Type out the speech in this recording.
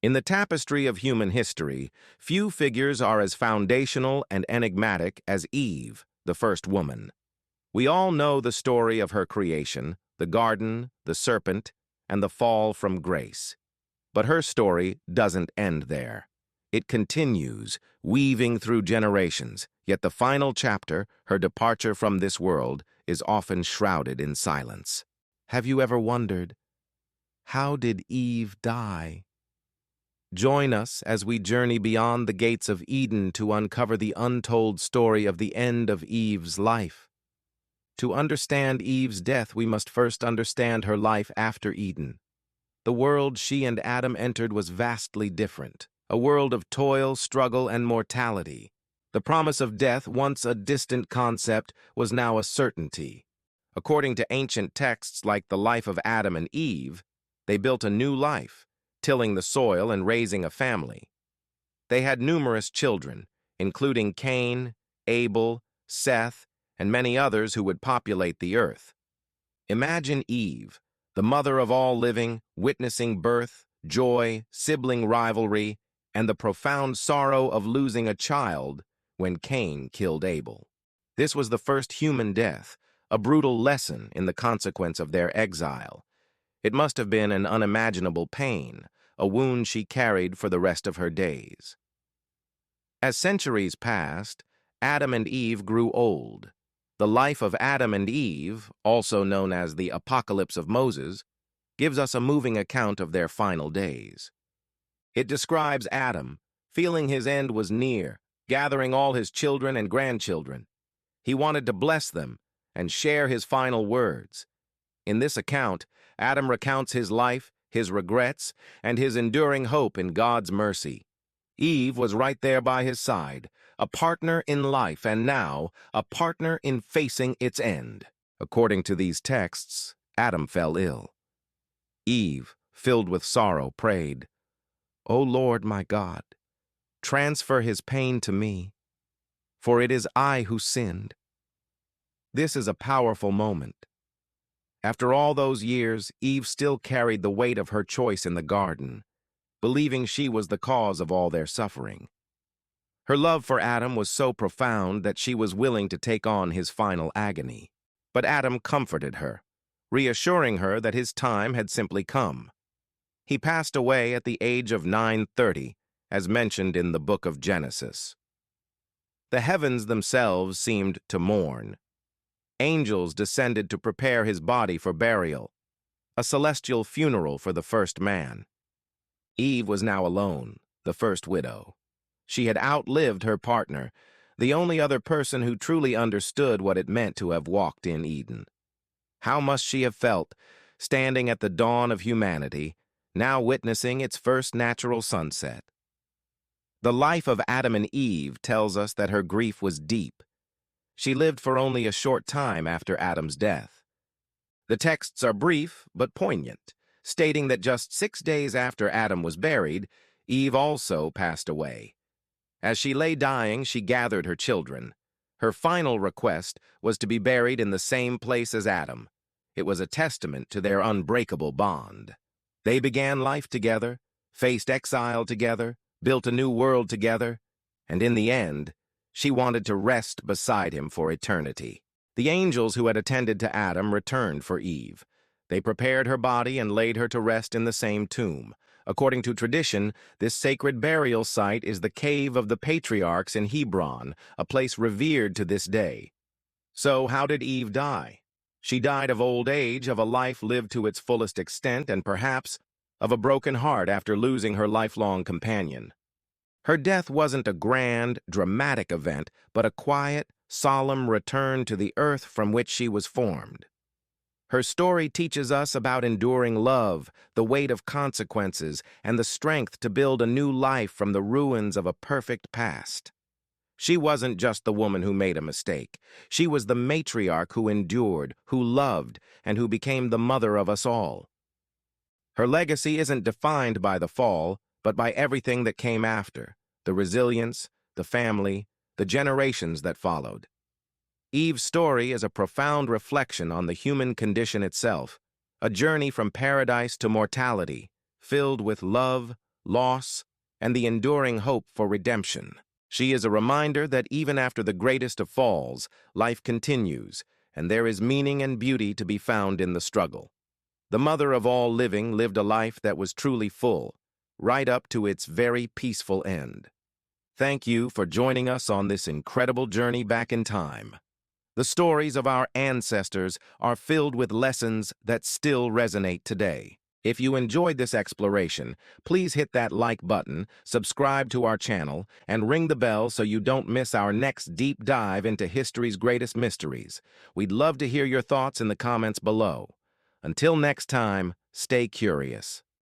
In the tapestry of human history, few figures are as foundational and enigmatic as Eve, the first woman. We all know the story of her creation, the garden, the serpent, and the fall from grace. But her story doesn't end there. It continues, weaving through generations, yet the final chapter, her departure from this world, is often shrouded in silence. Have you ever wondered, how did Eve die? Join us as we journey beyond the gates of Eden to uncover the untold story of the end of Eve's life. To understand Eve's death, we must first understand her life after Eden. The world she and Adam entered was vastly different, a world of toil, struggle, and mortality. The promise of death, once a distant concept, was now a certainty. According to ancient texts like the life of Adam and Eve, they built a new life, tilling the soil and raising a family. They had numerous children, including Cain, Abel, Seth, and many others who would populate the earth. Imagine Eve, the mother of all living, witnessing birth, joy, sibling rivalry, and the profound sorrow of losing a child when Cain killed Abel. This was the first human death, a brutal lesson in the consequence of their exile. It must have been an unimaginable pain, a wound she carried for the rest of her days. As centuries passed, Adam and Eve grew old. The life of Adam and Eve, also known as the Apocalypse of Moses, gives us a moving account of their final days. It describes Adam, feeling his end was near, gathering all his children and grandchildren. He wanted to bless them and share his final words. In this account, Adam recounts his life, his regrets, and his enduring hope in God's mercy. Eve was right there by his side, a partner in life and now a partner in facing its end. According to these texts, Adam fell ill. Eve, filled with sorrow, prayed, "O Lord my God, transfer his pain to me, for it is I who sinned." This is a powerful moment. After all those years, Eve still carried the weight of her choice in the garden, believing she was the cause of all their suffering. Her love for Adam was so profound that she was willing to take on his final agony. But Adam comforted her, reassuring her that his time had simply come. He passed away at the age of 930, as mentioned in the book of Genesis. The heavens themselves seemed to mourn. Angels descended to prepare his body for burial, a celestial funeral for the first man. Eve was now alone, the first widow. She had outlived her partner, the only other person who truly understood what it meant to have walked in Eden. How must she have felt, standing at the dawn of humanity, now witnessing its first natural sunset? The life of Adam and Eve tells us that her grief was deep. She lived for only a short time after Adam's death. The texts are brief but poignant, stating that just 6 days after Adam was buried, Eve also passed away. As she lay dying, she gathered her children. Her final request was to be buried in the same place as Adam. It was a testament to their unbreakable bond. They began life together, faced exile together, built a new world together, and in the end, she wanted to rest beside him for eternity. The angels who had attended to Adam returned for Eve. They prepared her body and laid her to rest in the same tomb. According to tradition, this sacred burial site is the cave of the patriarchs in Hebron, a place revered to this day. So, how did Eve die? She died of old age, of a life lived to its fullest extent, and perhaps of a broken heart after losing her lifelong companion. Her death wasn't a grand, dramatic event, but a quiet, solemn return to the earth from which she was formed. Her story teaches us about enduring love, the weight of consequences, and the strength to build a new life from the ruins of a perfect past. She wasn't just the woman who made a mistake. She was the matriarch who endured, who loved, and who became the mother of us all. Her legacy isn't defined by the fall, but by everything that came after, the resilience, the family, the generations that followed. Eve's story is a profound reflection on the human condition itself, a journey from paradise to mortality, filled with love, loss, and the enduring hope for redemption. She is a reminder that even after the greatest of falls, life continues, and there is meaning and beauty to be found in the struggle. The mother of all living lived a life that was truly full, right up to its very peaceful end. Thank you for joining us on this incredible journey back in time. The stories of our ancestors are filled with lessons that still resonate today. If you enjoyed this exploration, please hit that like button, subscribe to our channel, and ring the bell so you don't miss our next deep dive into history's greatest mysteries. We'd love to hear your thoughts in the comments below. Until next time, stay curious.